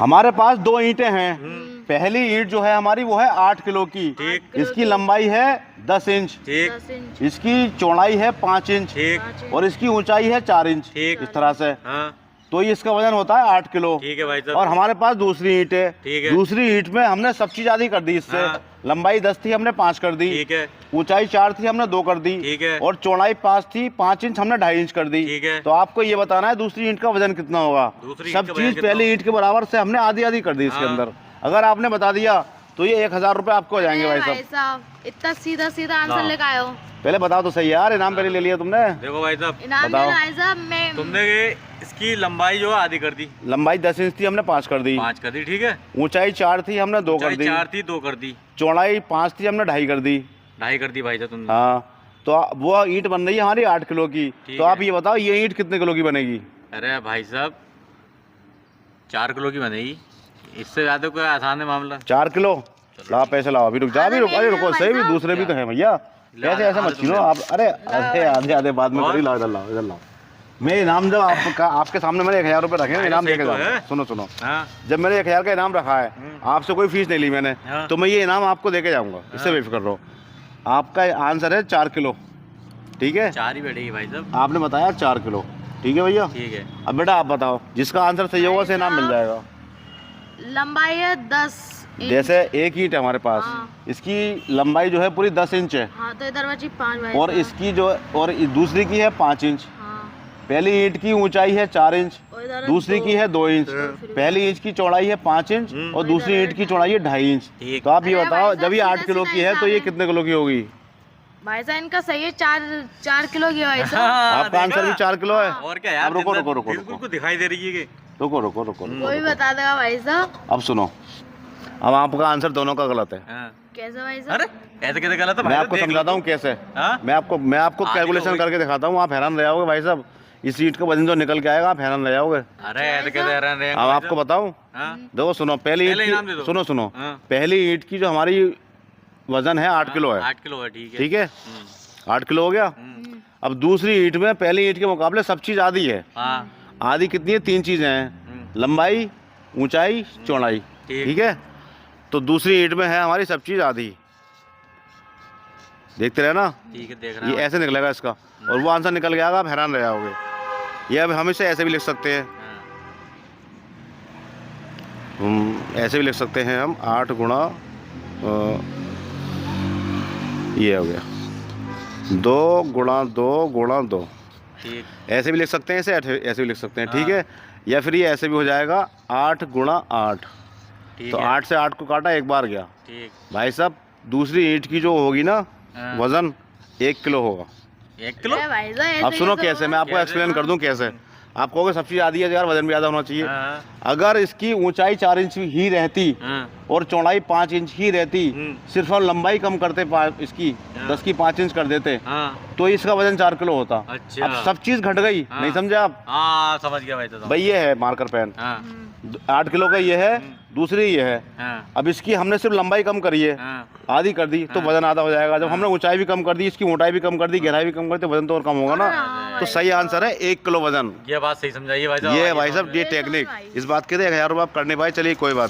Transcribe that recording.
हमारे पास 2 ईंटें हैं। पहली ईंट जो है हमारी वो है 8 किलो की। इसकी लंबाई है 10 इंच। इसकी चौड़ाई है 5 इंच और इसकी ऊंचाई है 4 इंच। इस तरह से तो ये इसका वजन होता है 8 किलो। ठीक है भाई साहब। और हमारे पास दूसरी ईंट है। दूसरी ईंट में हमने सब चीज आधी कर दी इससे। लंबाई 10 थी, हमने 5 कर दी। ठीक है। ऊंचाई 4 थी, हमने 2 कर दी। ठीक है। और चौड़ाई 5 थी, 5 इंच हमने 2.5 इंच कर दी। ठीक है। तो आपको ये बताना है दूसरी ईंट का वजन कितना होगा। सब चीज पहली ईंट के बराबर से हमने आधी आधी कर दी इसके अंदर। अगर आपने बता दिया तो ये 1000 रुपए आपको हो जाएंगे भाई साहब। इतना सीधा सीधा आंसर लेकर आए हो। पहले बताओ तो सही यार, इनाम पहले ले लिया तुमने। देखो भाई साहब, इनाम बताओ। भाई साहब मैं तुमने इसकी लंबाई जो है आधी कर दी। लंबाई 10 इंच थी, हमने 5 कर दी। 5 कर दी। ठीक है। ऊंचाई 4 थी, हमने 2 कर दी। 4 थी, 2 कर दी। चौड़ाई 5 थी, हमने 2.5 कर दी। 2.5 कर दी भाई साहब तुमने। हाँ, तो वो ईंट बन रही है हमारी 8 किलो की। तो आप ये बताओ ये ईंट कितने किलो की बनेगी। अरे भाई साहब 4 किलो की बनेगी, इससे ज्यादा कोई आसान है मामला। 4 किलो लाओ, पैसे लाओ। अभी रुक जा, अभी रुको, अरे रुको, सही भी दूसरे भी तो है भैया। ऐसे ऐसे मत छीनो आप। अरे आधे आधे बाद में करी। लाओ इधर, लाओ इधर लाओ। मैं इनाम जब आपके सामने मैंने 1000 रुपए रखे हैं, इनाम देके जाऊंगा। सुनो सुनो, जब मैंने 1000 का इनाम रखा है, आपसे कोई फीस नहीं ली मैंने, तो मैं ये इनाम आपको देके जाऊंगा, इससे बेफिक्र रहो। आपका आंसर है 4 किलो। ठीक है, 4 ही बैठेगी भाई साहब। आपने बताया 4 किलो। ठीक है भैया। ठीक है। अब बेटा आप बताओ, जिसका आंसर सही होगा उसे इनाम मिल जाएगा। लंबाई है 10 इंच। जैसे एक ईंट है हमारे पास, इसकी लंबाई जो है पूरी 10 इंच है। हाँ, तो इधर बची 5 और इसकी जो और दूसरी की है 5 इंच। पहली ईंट की ऊंचाई है 4 इंच, दूसरी की है 2 इंच। पहली ईंट की चौड़ाई है 5 इंच और दूसरी ईंट की चौड़ाई है 2.5 इंच। तो आप ये बताओ, जब ये 8 किलो की है तो ये कितने किलो की होगी। भाई साहब इनका सही है, 4 किलो की भाई साहब। आपका आंसर भी 4 किलो है। और क्या यार, रुको रुको रुको बिल्कुल दिखाई दे रही है। रुको रुको रुको, कोई बता देगा भाई साहब। अब सुनो, अब आपका आंसर दोनों का गलत है। कैसे भाई साहब? अरे ऐसे कैसे गलत है? मैं आपको समझाता हूँ कैसे। मैं आपको कैलकुलेशन करके दिखाता हूँ, आप हैरान रह जाओगे भाई साहब। इस सीट का वजन जो निकल के आएगा आप हैरान रह जाओगे। अरे ऐसे कैसे हैरान रहे? अब आपको बताऊँ, देखो सुनो, सुनो पहली ईंट की जो हमारी वजन है 8 किलो है। 8 किलो है। ठीक है। ठीक है, 8 किलो हो गया। अब दूसरी ईंट में पहली ईंट के मुकाबले सब चीज आधी है। आधी कितनी है? 3 चीजें हैं, लंबाई, ऊंचाई, चौड़ाई। ठीक है, तो दूसरी ईंट में है हमारी सब चीज आधी। देखते रहे ना। ठीक है, देख रहा ये ऐसे निकलेगा इसका, और वो आंसर निकल गया, आप हैरान रह जाओगे। ये अब हम इसे ऐसे भी लिख सकते हैं, ऐसे भी लिख सकते हैं हम। 8 गुणा ये हो गया 2 गुणा 2 गुणा 2। ऐसे भी लिख सकते हैं, ऐसे भी लिख सकते हैं। ठीक है, या फिर ये ऐसे भी हो जाएगा 8 गुणा 8। तो 8 से 8 को काटा, एक बार गया। भाई साहब दूसरी ईंट की जो होगी ना वजन 1 किलो होगा। 1 किलो? अब सुनो कैसे, मैं आपको एक्सप्लेन कर दूं कैसे। आप कहोगे सब चीज आधी है यार, वजन भी ज़्यादा होना चाहिए। अगर इसकी ऊंचाई 4 इंच ही रहती और चौड़ाई 5 इंच ही रहती, सिर्फ हम लंबाई कम करते, इसकी 10 की 5 इंच कर देते, तो इसका वजन 4 किलो होता। अच्छा। अब सब चीज घट गई, नहीं समझे आप? समझ गया भाई ये है मार्कर पेन, 8 किलो का ये है, दूसरी ये है। अब इसकी हमने सिर्फ लंबाई कम करी है, आधी कर दी, तो वजन आधा हो जाएगा। जब हमने ऊंचाई भी कम कर दी, इसकी मोटाई भी कम कर दी, गहराई भी कम कर दी, वजन तो और कम होगा ना। तो सही आंसर है 1 किलो वजन। ये बात सही समझाइए भाई साहब। ये भाई साहब ये टेक्निक, इस बात के लिए 1000 रुपये आप करने पाए। चलिए कोई बात नहीं।